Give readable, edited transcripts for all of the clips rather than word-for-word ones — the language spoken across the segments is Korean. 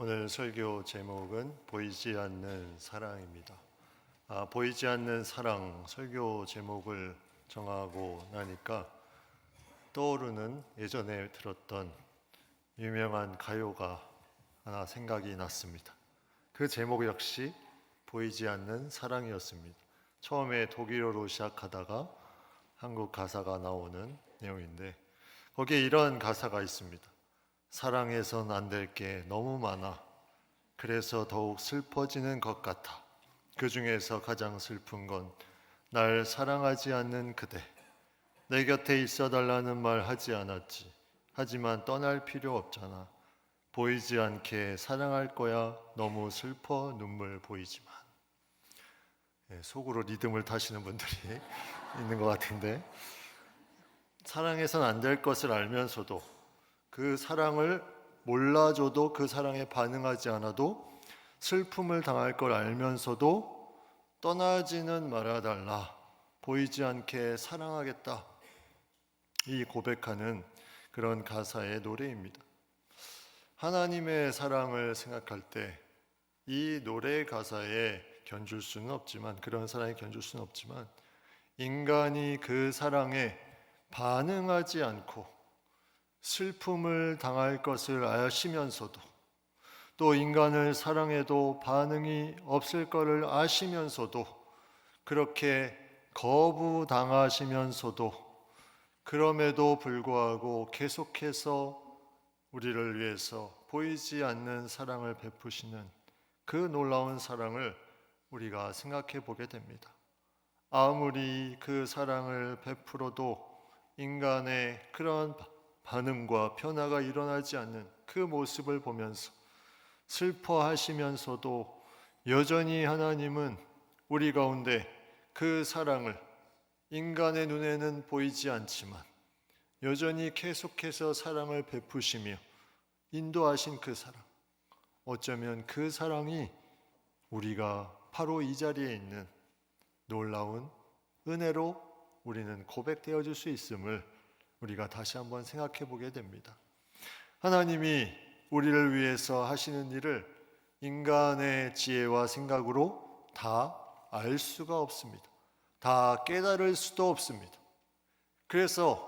오늘 설교 제목은 보이지 않는 사랑입니다. 보이지 않는 사랑 설교 제목을 정하고 나니까 떠오르는 예전에 들었던 유명한 가요가 하나 생각이 났습니다. 그 제목 역시 보이지 않는 사랑이었습니다. 처음에 독일어로 시작하다가 한국 가사가 나오는 내용인데 거기에 이런 가사가 있습니다. 사랑해선 안 될 게 너무 많아. 그래서 더욱 슬퍼지는 것 같아. 그 중에서 가장 슬픈 건 날 사랑하지 않는 그대. 내 곁에 있어 달라는 말 하지 않았지. 하지만 떠날 필요 없잖아. 보이지 않게 사랑할 거야. 너무 슬퍼 눈물 보이지만. 속으로 리듬을 타시는 분들이 있는 것 같은데, 사랑해선 안 될 것을 알면서도 그 사랑을 몰라줘도 그 사랑에 반응하지 않아도 슬픔을 당할 걸 알면서도 떠나지는 말아달라. 보이지 않게 사랑하겠다. 이 고백하는 그런 가사의 노래입니다. 하나님의 사랑을 생각할 때 이 노래 가사에 견줄 수는 없지만, 그런 사랑에 견줄 수는 없지만, 인간이 그 사랑에 반응하지 않고 슬픔을 당할 것을 아시면서도, 또 인간을 사랑해도 반응이 없을 것을 아시면서도, 그렇게 거부당하시면서도, 그럼에도 불구하고 계속해서 우리를 위해서 보이지 않는 사랑을 베푸시는 그 놀라운 사랑을 우리가 생각해 보게 됩니다. 아무리 그 사랑을 베풀어도 인간의 그런 반응과 변화가 일어나지 않는 그 모습을 보면서 슬퍼하시면서도 여전히 하나님은 우리 가운데 그 사랑을 인간의 눈에는 보이지 않지만 여전히 계속해서 사랑을 베푸시며 인도하신 그 사랑, 어쩌면 그 사랑이 우리가 바로 이 자리에 있는 놀라운 은혜로 우리는 고백되어질 수 있음을 우리가 다시 한번 생각해 보게 됩니다. 하나님이 우리를 위해서 하시는 일을 인간의 지혜와 생각으로 다 알 수가 없습니다. 다 깨달을 수도 없습니다. 그래서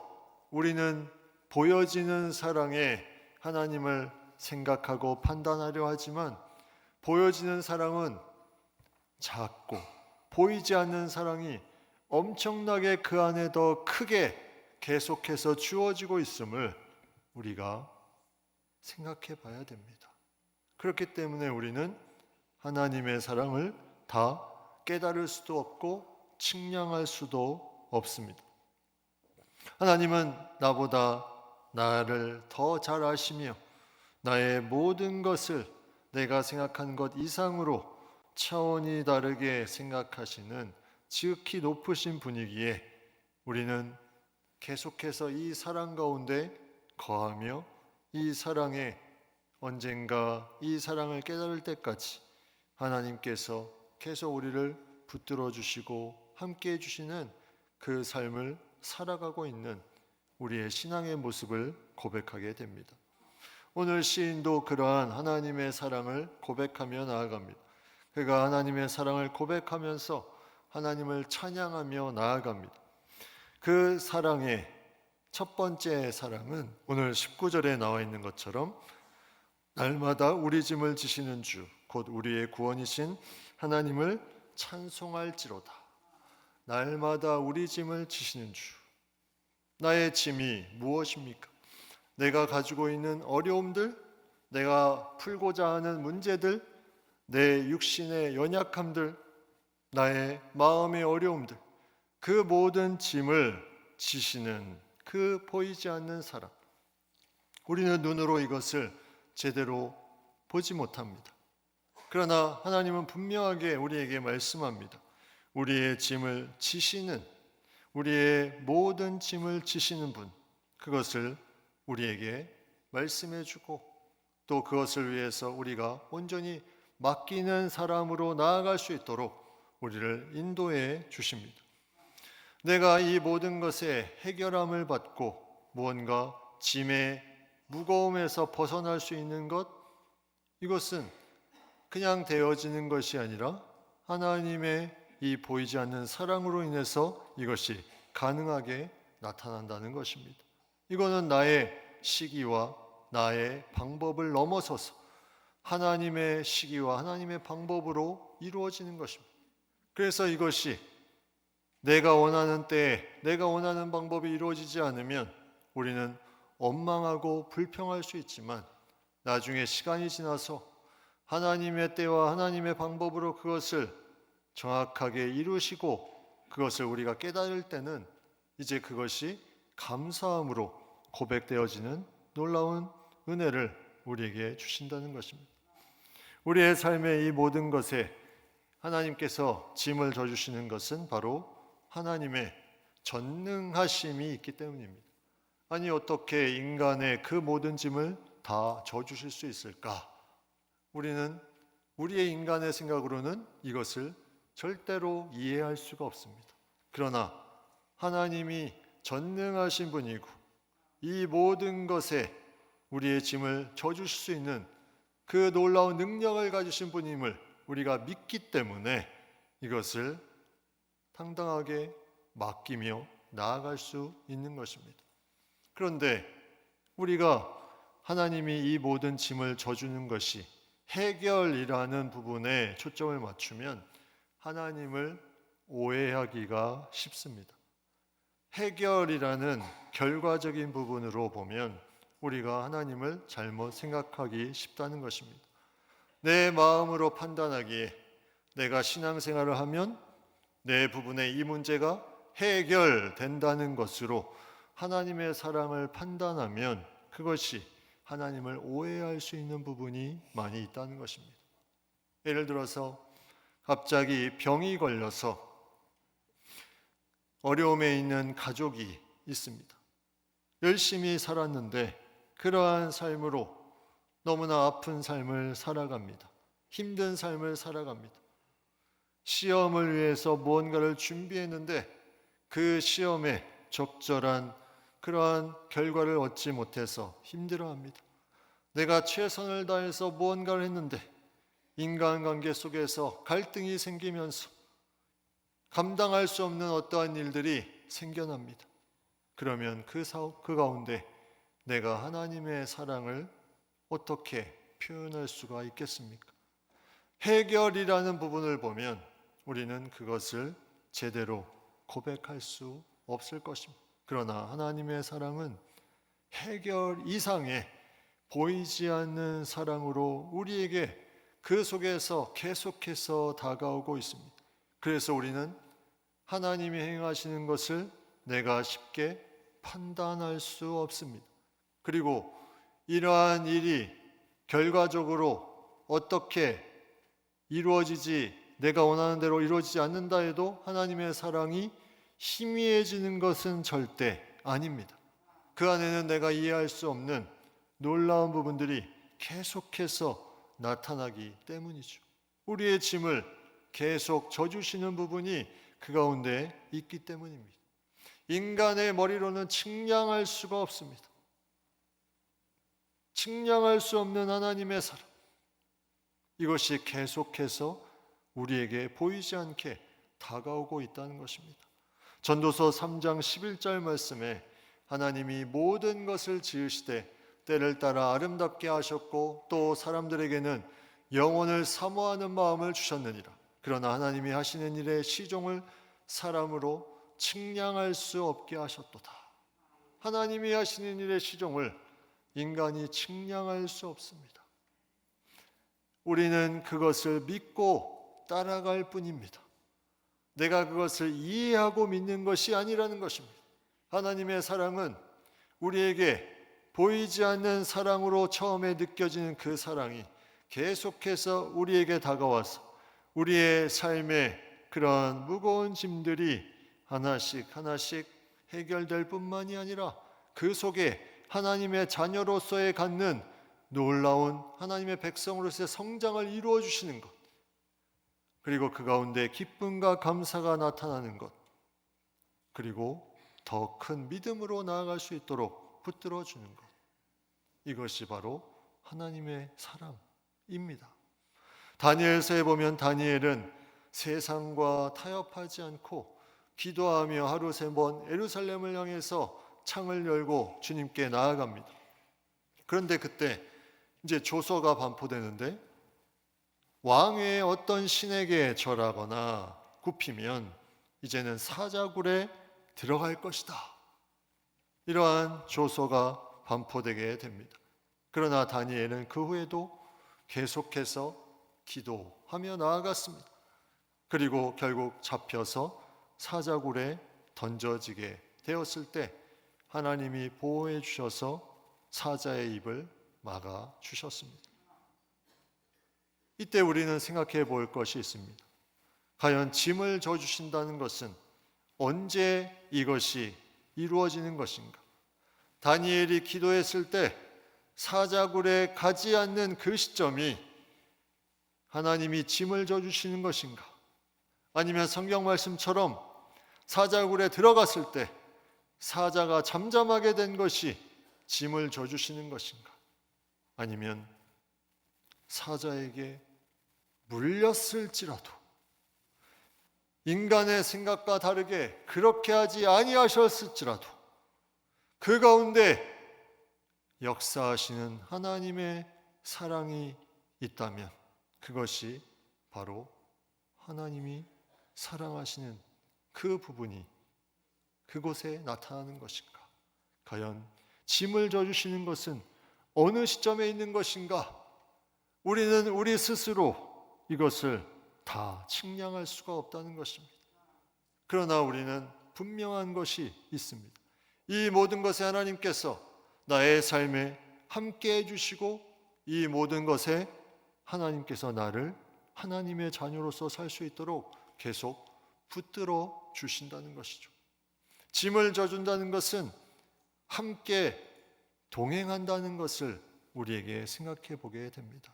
우리는 보여지는 사랑에 하나님을 생각하고 판단하려 하지만, 보여지는 사랑은 작고 보이지 않는 사랑이 엄청나게 그 안에 더 크게 계속해서 주어지고 있음을 우리가 생각해 봐야 됩니다. 그렇기 때문에 우리는 하나님의 사랑을 다 깨달을 수도 없고 측량할 수도 없습니다. 하나님은 나보다 나를 더 잘 아시며 나의 모든 것을 내가 생각한 것 이상으로 차원이 다르게 생각하시는 지극히 높으신 분이기에 우리는 계속해서 이 사랑 가운데 거하며 이 사랑에 언젠가 이 사랑을 깨달을 때까지 하나님께서 계속 우리를 붙들어 주시고 함께 해주시는 그 삶을 살아가고 있는 우리의 신앙의 모습을 고백하게 됩니다. 오늘 시인도 그러한 하나님의 사랑을 고백하며 나아갑니다. 그가 하나님의 사랑을 고백하면서 하나님을 찬양하며 나아갑니다. 그 사랑의 첫 번째 사랑은 오늘 19절에 나와 있는 것처럼 날마다 우리 짐을 지시는 주, 곧 우리의 구원이신 하나님을 찬송할지로다. 날마다 우리 짐을 지시는 주. 나의 짐이 무엇입니까? 내가 가지고 있는 어려움들, 내가 풀고자 하는 문제들, 내 육신의 연약함들, 나의 마음의 어려움들, 그 모든 짐을 지시는 그 보이지 않는 사랑. 우리는 눈으로 이것을 제대로 보지 못합니다. 그러나 하나님은 분명하게 우리에게 말씀합니다. 우리의 짐을 지시는, 우리의 모든 짐을 지시는 분, 그것을 우리에게 말씀해 주고 또 그것을 위해서 우리가 온전히 맡기는 사람으로 나아갈 수 있도록 우리를 인도해 주십니다. 내가 이 모든 것에 해결함을 받고 무언가 짐의 무거움에서 벗어날 수 있는 것, 이것은 그냥 되어지는 것이 아니라 하나님의 이 보이지 않는 사랑으로 인해서 이것이 가능하게 나타난다는 것입니다. 이거는 나의 시기와 나의 방법을 넘어서서 하나님의 시기와 하나님의 방법으로 이루어지는 것입니다. 그래서 이것이 내가 원하는 때에 내가 원하는 방법이 이루어지지 않으면 우리는 원망하고 불평할 수 있지만 나중에 시간이 지나서 하나님의 때와 하나님의 방법으로 그것을 정확하게 이루시고 그것을 우리가 깨달을 때는 이제 그것이 감사함으로 고백되어지는 놀라운 은혜를 우리에게 주신다는 것입니다. 우리의 삶의 이 모든 것에 하나님께서 짐을 져주시는 것은 바로 하나님의 전능하심이 있기 때문입니다. 아니 어떻게 인간의 그 모든 짐을 다 져주실 수 있을까? 우리는 우리의 인간의 생각으로는 이것을 절대로 이해할 수가 없습니다. 그러나 하나님이 전능하신 분이고 이 모든 것에 우리의 짐을 져주실 수 있는 그 놀라운 능력을 가지신 분임을 우리가 믿기 때문에 이것을 당당하게 맡기며 나아갈 수 있는 것입니다. 그런데 우리가 하나님이 이 모든 짐을 져주는 것이 해결이라는 부분에 초점을 맞추면 하나님을 오해하기가 쉽습니다. 해결이라는 결과적인 부분으로 보면 우리가 하나님을 잘못 생각하기 쉽다는 것입니다. 내 마음으로 판단하기에 내가 신앙생활을 하면 내 부분의 이 문제가 해결된다는 것으로 하나님의 사랑을 판단하면 그것이 하나님을 오해할 수 있는 부분이 많이 있다는 것입니다. 예를 들어서 갑자기 병이 걸려서 어려움에 있는 가족이 있습니다. 열심히 살았는데 그러한 삶으로 너무나 아픈 삶을 살아갑니다. 힘든 삶을 살아갑니다. 시험을 위해서 무언가를 준비했는데 그 시험에 적절한 그러한 결과를 얻지 못해서 힘들어합니다. 내가 최선을 다해서 무언가를 했는데 인간관계 속에서 갈등이 생기면서 감당할 수 없는 어떠한 일들이 생겨납니다. 그러면 그 가운데 내가 하나님의 사랑을 어떻게 표현할 수가 있겠습니까? 해결이라는 부분을 보면 우리는 그것을 제대로 고백할 수 없을 것입니다. 그러나 하나님의 사랑은 해결 이상의 보이지 않는 사랑으로 우리에게 그 속에서 계속해서 다가오고 있습니다. 그래서 우리는 하나님이 행하시는 것을 내가 쉽게 판단할 수 없습니다. 그리고 이러한 일이 결과적으로 어떻게 이루어지지 내가 원하는 대로 이루어지지 않는다 해도 하나님의 사랑이 희미해지는 것은 절대 아닙니다. 그 안에는 내가 이해할 수 없는 놀라운 부분들이 계속해서 나타나기 때문이죠. 우리의 짐을 계속 져주시는 부분이 그 가운데 있기 때문입니다. 인간의 머리로는 측량할 수가 없습니다. 측량할 수 없는 하나님의 사랑, 이것이 계속해서 우리에게 보이지 않게 다가오고 있다는 것입니다. 전도서 3장 11절 말씀에 하나님이 모든 것을 지으시되 때를 따라 아름답게 하셨고 또 사람들에게는 영혼을 사모하는 마음을 주셨느니라. 그러나 하나님이 하시는 일의 시종을 사람으로 측량할 수 없게 하셨도다. 하나님이 하시는 일의 시종을 인간이 측량할 수 없습니다. 우리는 그것을 믿고 따라갈 뿐입니다. 내가 그것을 이해하고 믿는 것이 아니라는 것입니다. 하나님의 사랑은 우리에게 보이지 않는 사랑으로 처음에 느껴지는 그 사랑이 계속해서 우리에게 다가와서 우리의 삶의 그런 무거운 짐들이 하나씩 하나씩 해결될 뿐만이 아니라 그 속에 하나님의 자녀로서의 갖는 놀라운 하나님의 백성으로서의 성장을 이루어 주시는 것, 그리고 그 가운데 기쁨과 감사가 나타나는 것, 그리고 더 큰 믿음으로 나아갈 수 있도록 붙들어 주는 것, 이것이 바로 하나님의 사랑, 다니엘서에 보면 다니엘은 세상과 타협하지 않고 기도하며 하루 3번 예루살렘을 향해서 창을 열고 주님께 나아갑니다. 그런데 그때 이제 조서가 반포되는데 왕의 어떤 신에게 절하거나 굽히면 이제는 사자굴에 들어갈 것이다. 이러한 조서가 반포되게 됩니다. 그러나 다니엘은 그 후에도 계속해서 기도하며 나아갔습니다. 그리고 결국 잡혀서 사자굴에 던져지게 되었을 때 하나님이 보호해 주셔서 사자의 입을 막아 주셨습니다. 이때 우리는 생각해 볼 것이 있습니다. 과연 짐을 져주신다는 것은 언제 이것이 이루어지는 것인가? 다니엘이 기도했을 때 사자굴에 가지 않는 그 시점이 하나님이 짐을 져주시는 것인가? 아니면 성경 말씀처럼 사자굴에 들어갔을 때 사자가 잠잠하게 된 것이 짐을 져주시는 것인가? 아니면 사자에게 물렸을지라도 인간의 생각과 다르게 그렇게 하지 아니하셨을지라도 그 가운데 역사하시는 하나님의 사랑이 있다면 그것이 바로 하나님이 사랑하시는 그 부분이 그곳에 나타나는 것인가? 과연 짐을 져주시는 것은 어느 시점에 있는 것인가? 우리는 우리 스스로 이것을 다 측량할 수가 없다는 것입니다. 그러나 우리는 분명한 것이 있습니다. 이 모든 것에 하나님께서 나의 삶에 함께 해주시고 이 모든 것에 하나님께서 나를 하나님의 자녀로서 살 수 있도록 계속 붙들어 주신다는 것이죠. 짐을 져준다는 것은 함께 동행한다는 것을 우리에게 생각해 보게 됩니다.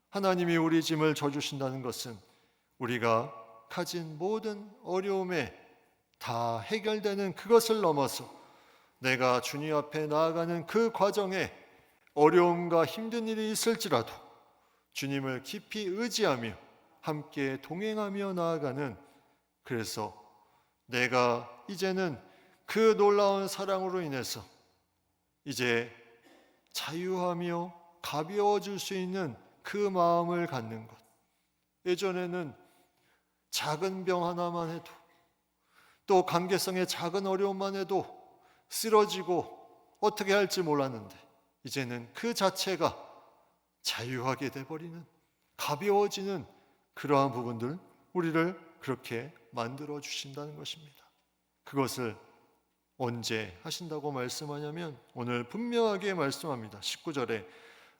하나님이 우리 짐을 져주신다는 것은 우리가 가진 모든 어려움에 다 해결되는 그것을 넘어서 내가 주님 앞에 나아가는 그 과정에 어려움과 힘든 일이 있을지라도 주님을 깊이 의지하며 함께 동행하며 나아가는, 그래서 내가 이제는 그 놀라운 사랑으로 인해서 이제 자유하며 가벼워질 수 있는 그 마음을 갖는 것. 예전에는 작은 병 하나만 해도 또 관계성의 작은 어려움만 해도 쓰러지고 어떻게 할지 몰랐는데 이제는 그 자체가 자유하게 돼버리는, 가벼워지는 그러한 부분들, 우리를 그렇게 만들어 주신다는 것입니다. 그것을 언제 하신다고 말씀하냐면 오늘 분명하게 말씀합니다. 19절에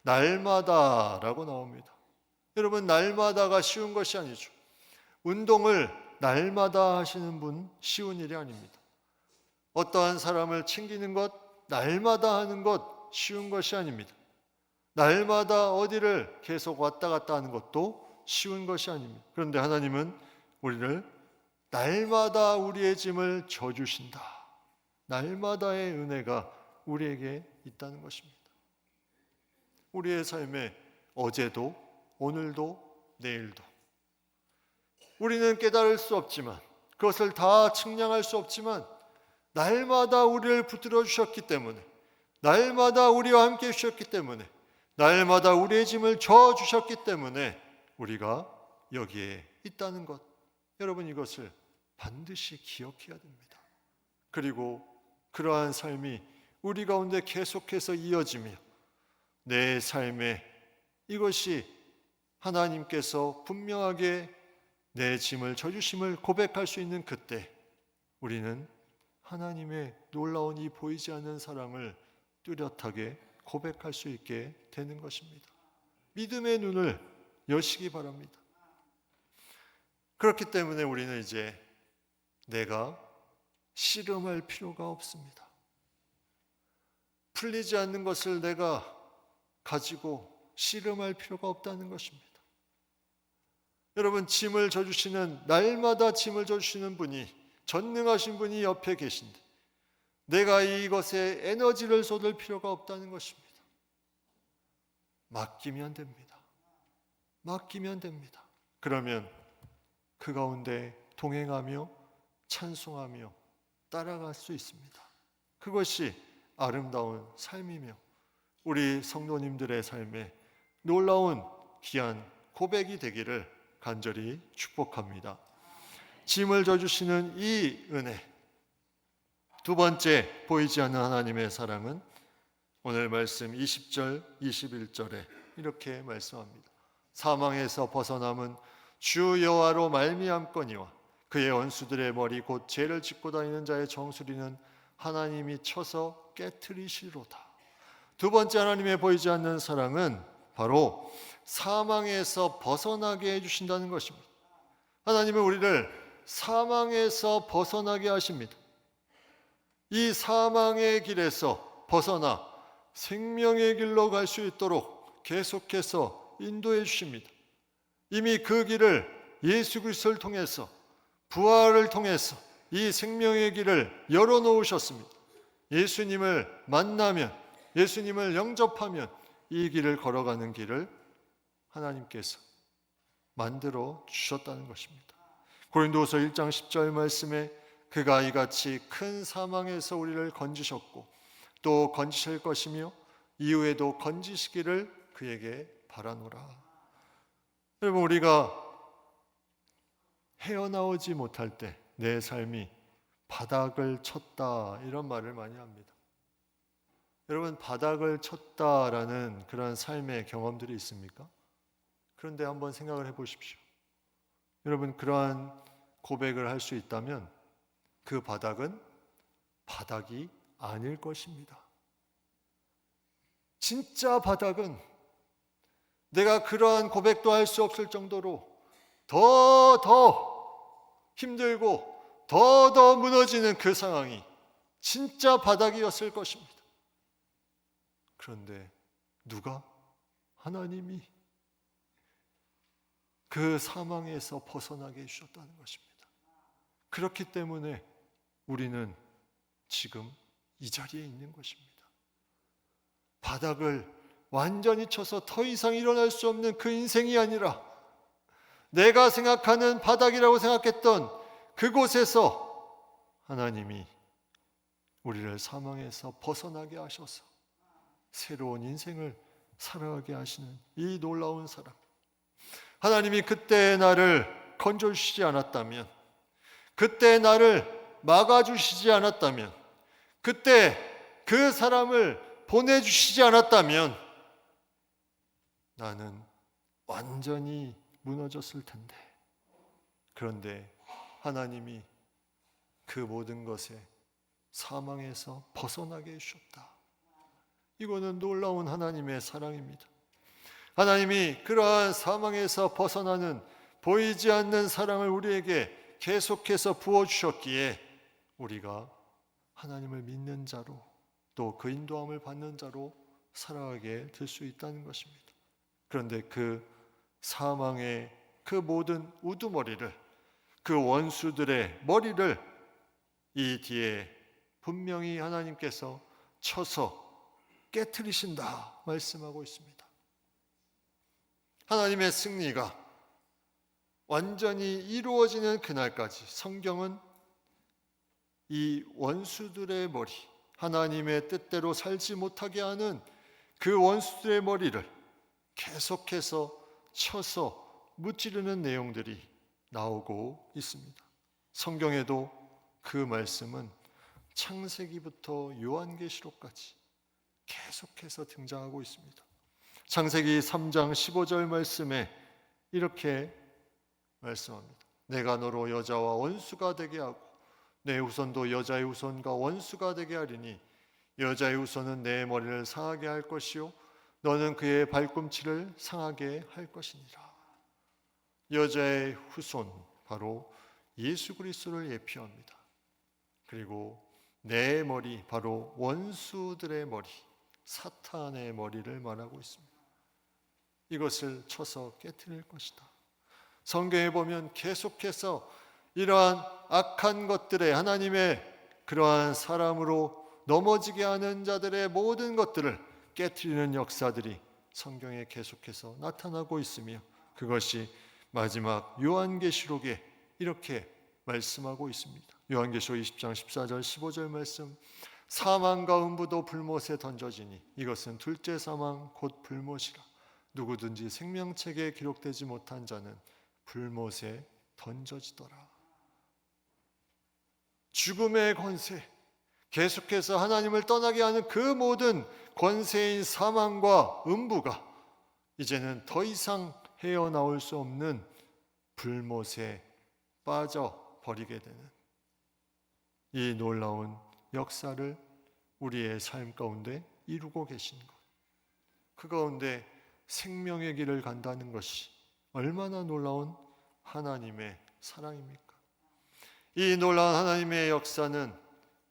날마다라고 나옵니다. 여러분, 날마다가 쉬운 것이 아니죠. 운동을 날마다 하시는 분 쉬운 일이 아닙니다. 어떠한 사람을 챙기는 것 날마다 하는 것 쉬운 것이 아닙니다. 날마다 어디를 계속 왔다 갔다 하는 것도 쉬운 것이 아닙니다. 그런데 하나님은 우리를 날마다 우리의 짐을 져주신다. 날마다의 은혜가 우리에게 있다는 것입니다. 우리의 삶에 어제도 오늘도 내일도 우리는 깨달을 수 없지만, 그것을 다 측량할 수 없지만 날마다 우리를 붙들어 주셨기 때문에, 날마다 우리와 함께 해주셨기 때문에, 날마다 우리의 짐을 져주셨기 때문에 우리가 여기에 있다는 것, 여러분 이것을 반드시 기억해야 됩니다. 그리고 그러한 삶이 우리 가운데 계속해서 이어지며 내 삶에 이것이 하나님께서 분명하게 내 짐을 져주심을 고백할 수 있는 그때 우리는 하나님의 놀라운 이 보이지 않는 사랑을 뚜렷하게 고백할 수 있게 되는 것입니다. 믿음의 눈을 여시기 바랍니다. 그렇기 때문에 우리는 이제 내가 씨름할 필요가 없습니다. 풀리지 않는 것을 내가 가지고 씨름할 필요가 없다는 것입니다. 여러분, 짐을 져주시는, 날마다 짐을 져주시는 분이, 전능하신 분이 옆에 계신데 내가 이것에 에너지를 쏟을 필요가 없다는 것입니다. 맡기면 됩니다. 맡기면 됩니다. 그러면 그 가운데 동행하며 찬송하며 따라갈 수 있습니다. 그것이 아름다운 삶이며 우리 성도님들의 삶에 놀라운 귀한 고백이 되기를 간절히 축복합니다. 짐을 져주시는 이 은혜, 두 번째 보이지 않는 하나님의 사랑은 오늘 말씀 20절, 21절에 이렇게 말씀합니다. 사망에서 벗어남은 주 여호와로 말미암거니와 그의 원수들의 머리 곧 죄를 짓고 다니는 자의 정수리는 하나님이 쳐서 깨트리시로다. 두 번째 하나님의 보이지 않는 사랑은 바로 사망에서 벗어나게 해주신다는 것입니다. 하나님은 우리를 사망에서 벗어나게 하십니다. 이 사망의 길에서 벗어나 생명의 길로 갈 수 있도록 계속해서 인도해 주십니다. 이미 그 길을 예수 그리스도를 통해서 부활을 통해서 이 생명의 길을 열어놓으셨습니다. 예수님을 만나면, 예수님을 영접하면 이 길을 걸어가는 길을 하나님께서 만들어 주셨다는 것입니다. 고린도후서 1장 10절 말씀에 그가 이같이 큰 사망에서 우리를 건지셨고 또 건지실 것이며 이후에도 건지시기를 그에게 바라노라. 여러분, 우리가 헤어나오지 못할 때 내 삶이 바닥을 쳤다, 이런 말을 많이 합니다. 여러분, 바닥을 쳤다라는 그런 삶의 경험들이 있습니까? 그런데 한번 생각을 해보십시오. 여러분, 그러한 고백을 할 수 있다면 그 바닥은 바닥이 아닐 것입니다. 진짜 바닥은 내가 그러한 고백도 할 수 없을 정도로 더 힘들고 더 무너지는 그 상황이 진짜 바닥이었을 것입니다. 그런데 누가? 하나님이 그 사망에서 벗어나게 해주셨다는 것입니다. 그렇기 때문에 우리는 지금 이 자리에 있는 것입니다. 바닥을 완전히 쳐서 더 이상 일어날 수 없는 그 인생이 아니라 내가 생각하는 바닥이라고 생각했던 그곳에서 하나님이 우리를 사망에서 벗어나게 하셔서 새로운 인생을 살아가게 하시는 이 놀라운 사랑. 하나님이 그때 나를 건져주시지 않았다면, 그때 나를 막아주시지 않았다면, 그때 그 사람을 보내주시지 않았다면 나는 완전히 무너졌을 텐데. 그런데 하나님이 그 모든 것에 사망에서 벗어나게 해주셨다. 이거는 놀라운 하나님의 사랑입니다. 하나님이 그러한 사망에서 벗어나는 보이지 않는 사랑을 우리에게 계속해서 부어주셨기에 우리가 하나님을 믿는 자로 또 그 인도함을 받는 자로 살아가게 될 수 있다는 것입니다. 그런데 그 사망의 그 모든 우두머리를, 그 원수들의 머리를 이 뒤에 분명히 하나님께서 쳐서 깨트리신다 말씀하고 있습니다. 하나님의 승리가 완전히 이루어지는 그날까지 성경은 이 원수들의 머리, 하나님의 뜻대로 살지 못하게 하는 그 원수들의 머리를 계속해서 쳐서 무찌르는 내용들이 나오고 있습니다. 성경에도 그 말씀은 창세기부터 요한계시록까지 계속해서 등장하고 있습니다. 창세기 3장 15절 말씀에 이렇게 말씀합니다. 내가 너로 여자와 원수가 되게 하고 내 후손도 여자의 후손과 원수가 되게 하리니 여자의 후손은 내 머리를 상하게 할 것이요 너는 그의 발꿈치를 상하게 할 것이니라. 여자의 후손, 바로 예수 그리스도를 예표합니다. 그리고 내 머리, 바로 원수들의 머리, 사탄의 머리를 말하고 있습니다. 이것을 쳐서 깨트릴 것이다. 성경에 보면 계속해서 이러한 악한 것들에 하나님의 그러한 사람으로 넘어지게 하는 자들의 모든 것들을 깨트리는 역사들이 성경에 계속해서 나타나고 있으며 그것이 마지막 요한계시록에 이렇게 말씀하고 있습니다. 요한계시록 20장 14절 15절 말씀, 사망과 음부도 불못에 던져지니 이것은 둘째 사망 곧 불못이라. 누구든지 생명책에 기록되지 못한 자는 불못에 던져지더라. 죽음의 권세, 계속해서 하나님을 떠나게 하는 그 모든 권세인 사망과 음부가 이제는 더 이상 헤어나올 수 없는 불못에 빠져버리게 되는 이 놀라운 역사를 우리의 삶 가운데 이루고 계신 것, 그 가운데 생명의 길을 간다는 것이 얼마나 놀라운 하나님의 사랑입니까? 이 놀라운 하나님의 역사는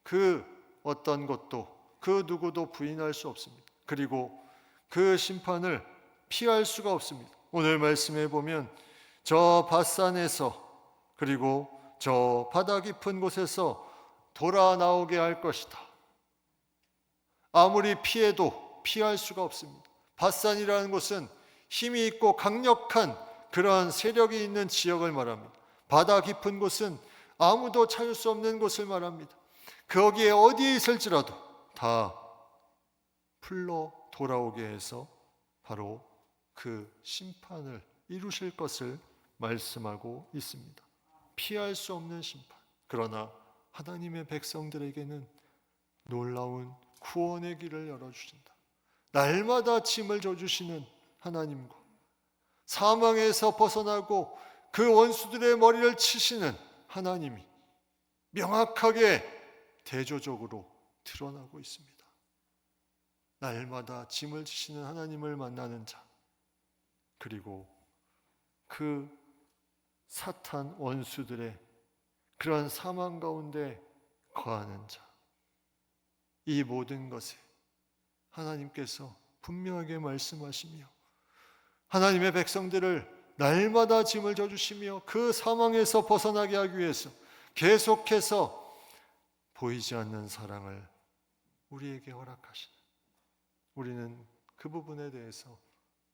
그 어떤 것도 그 누구도 부인할 수 없습니다. 그리고 그 심판을 피할 수가 없습니다. 오늘 말씀해 보면 저 밧산에서 그리고 저 바다 깊은 곳에서 돌아 나오게 할 것이다. 아무리 피해도 피할 수가 없습니다. 밧산이라는 곳은 힘이 있고 강력한 그러한 세력이 있는 지역을 말합니다. 바다 깊은 곳은 아무도 찾을 수 없는 곳을 말합니다. 거기에 어디에 있을지라도 다 풀러 돌아오게 해서 바로 그 심판을 이루실 것을 말씀하고 있습니다. 피할 수 없는 심판. 그러나 하나님의 백성들에게는 놀라운 구원의 길을 열어주신다. 날마다 짐을 져주시는 하나님과 사망에서 벗어나고 그 원수들의 머리를 치시는 하나님이 명확하게 대조적으로 드러나고 있습니다. 날마다 짐을 지시는 하나님을 만나는 자, 그리고 그 사탄 원수들의 그러한 사망 가운데 거하는 자, 이 모든 것에 하나님께서 분명하게 말씀하시며 하나님의 백성들을 날마다 짐을 져주시며 그 사망에서 벗어나게 하기 위해서 계속해서 보이지 않는 사랑을 우리에게 허락하시는, 우리는 그 부분에 대해서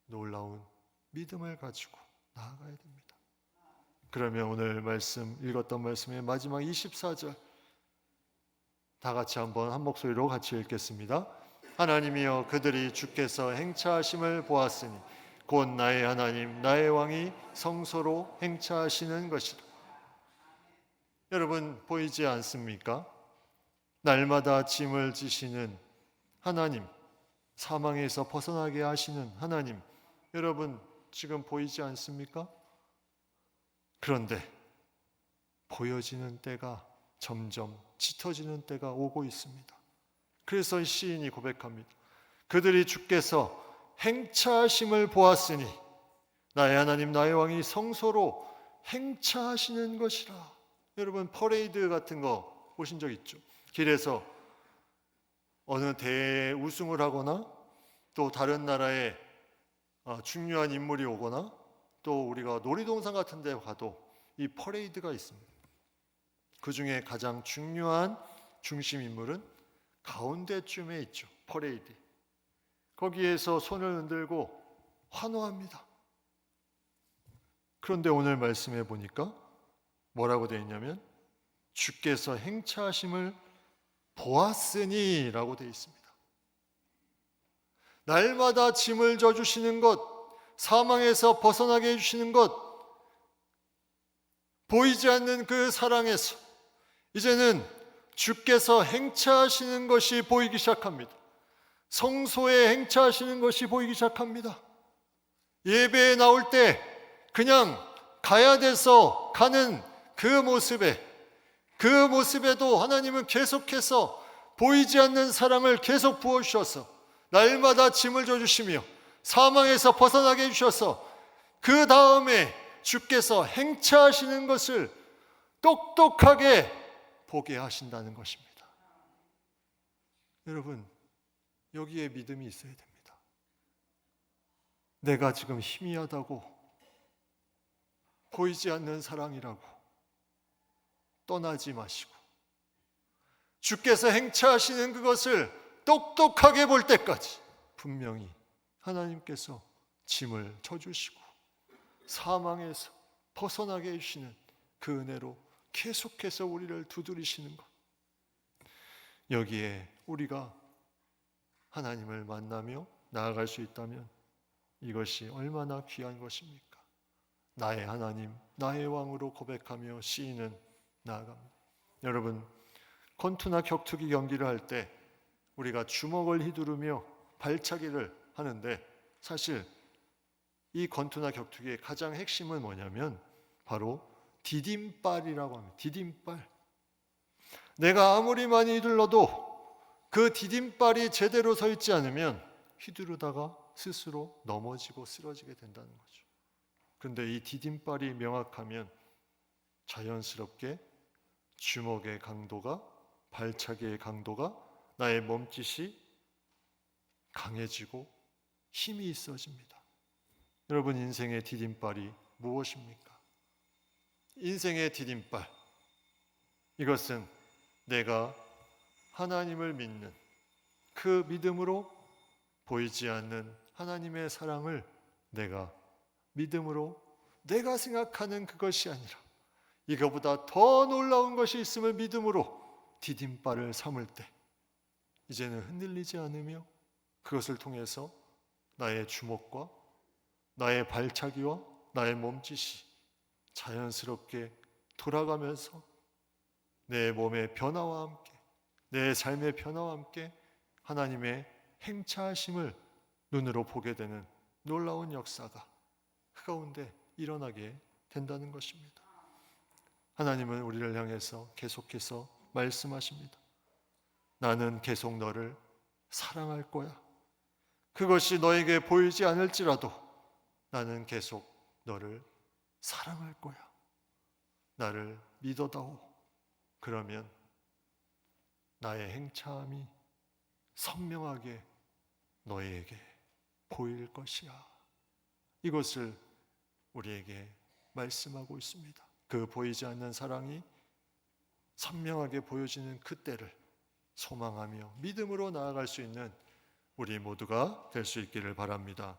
놀라운 믿음을 가지고 나아가야 됩니다. 그러면 오늘 말씀 읽었던 말씀의 마지막 24절 다 같이 한번 한 목소리로 같이 읽겠습니다. 하나님이여 그들이 주께서 행차하심을 보았으니 곧 나의 하나님 나의 왕이 성소로 행차하시는 것이라. 여러분 보이지 않습니까? 날마다 짐을 지시는 하나님, 사망에서 벗어나게 하시는 하나님, 여러분 지금 보이지 않습니까? 그런데 보여지는 때가 점점 짙어지는 때가 오고 있습니다. 그래서 이 시인이 고백합니다. 그들이 주께서 행차하심을 보았으니 나의 하나님 나의 왕이 성소로 행차하시는 것이라. 여러분 퍼레이드 같은 거 보신 적 있죠? 길에서 어느 대회에 우승을 하거나 또 다른 나라에 중요한 인물이 오거나 또 우리가 놀이동산 같은 데 가도 이 퍼레이드가 있습니다. 그 중에 가장 중요한 중심 인물은 가운데쯤에 있죠. 퍼레이드. 거기에서 손을 흔들고 환호합니다. 그런데 오늘 말씀해 보니까 뭐라고 되어 있냐면 주께서 행차하심을 보았으니 라고 되어 있습니다. 날마다 짐을 져주시는 것, 사망에서 벗어나게 해주시는 것, 보이지 않는 그 사랑에서 이제는 주께서 행차하시는 것이 보이기 시작합니다. 성소에 행차하시는 것이 보이기 시작합니다. 예배에 나올 때 그냥 가야 돼서 가는 그 모습에도 하나님은 계속해서 보이지 않는 사랑을 계속 부어주셔서 날마다 짐을 져주시며 사망에서 벗어나게 해주셔서 그 다음에 주께서 행차하시는 것을 똑똑하게 보게 하신다는 것입니다. 여러분 여기에 믿음이 있어야 됩니다. 내가 지금 희미하다고 보이지 않는 사랑이라고 떠나지 마시고 주께서 행차하시는 그것을 똑똑하게 볼 때까지 분명히 하나님께서 짐을 져주시고 사망에서 벗어나게 해주시는 그 은혜로 계속해서 우리를 두드리시는 것, 여기에 우리가 하나님을 만나며 나아갈 수 있다면 이것이 얼마나 귀한 것입니까? 나의 하나님, 나의 왕으로 고백하며 시인은 나아갑니다. 여러분, 권투나 격투기 경기를 할 때 우리가 주먹을 휘두르며 발차기를 하는데, 사실 이 권투나 격투기의 가장 핵심은 뭐냐면 바로 디딤발이라고 합니다. 디딤발. 내가 아무리 많이 휘둘러도 그 디딤발이 제대로 서 있지 않으면 휘두르다가 스스로 넘어지고 쓰러지게 된다는 거죠. 그런데 이 디딤발이 명확하면 자연스럽게 주먹의 강도가, 발차기의 강도가, 나의 몸짓이 강해지고 힘이 있어집니다. 여러분, 인생의 디딤발이 무엇입니까? 인생의 디딤발, 이것은 내가 하나님을 믿는 그 믿음으로 보이지 않는 하나님의 사랑을 내가 믿음으로, 내가 생각하는 그것이 아니라 이거보다 더 놀라운 것이 있음을 믿음으로 디딤발을 삼을 때 이제는 흔들리지 않으며 그것을 통해서 나의 주먹과 나의 발차기와 나의 몸짓이 자연스럽게 돌아가면서 내 몸의 변화와 함께, 내 삶의 변화와 함께 하나님의 행차하심을 눈으로 보게 되는 놀라운 역사가 그 가운데 일어나게 된다는 것입니다. 하나님은 우리를 향해서 계속해서 말씀하십니다. 나는 계속 너를 사랑할 거야. 그것이 너에게 보이지 않을지라도 나는 계속 너를 사랑할 거야. 나를 믿어다오. 그러면 나의 행차함이 선명하게 너에게 보일 것이야. 이것을 우리에게 말씀하고 있습니다. 그 보이지 않는 사랑이 선명하게 보여지는 그때를 소망하며 믿음으로 나아갈 수 있는 우리 모두가 될 수 있기를 바랍니다.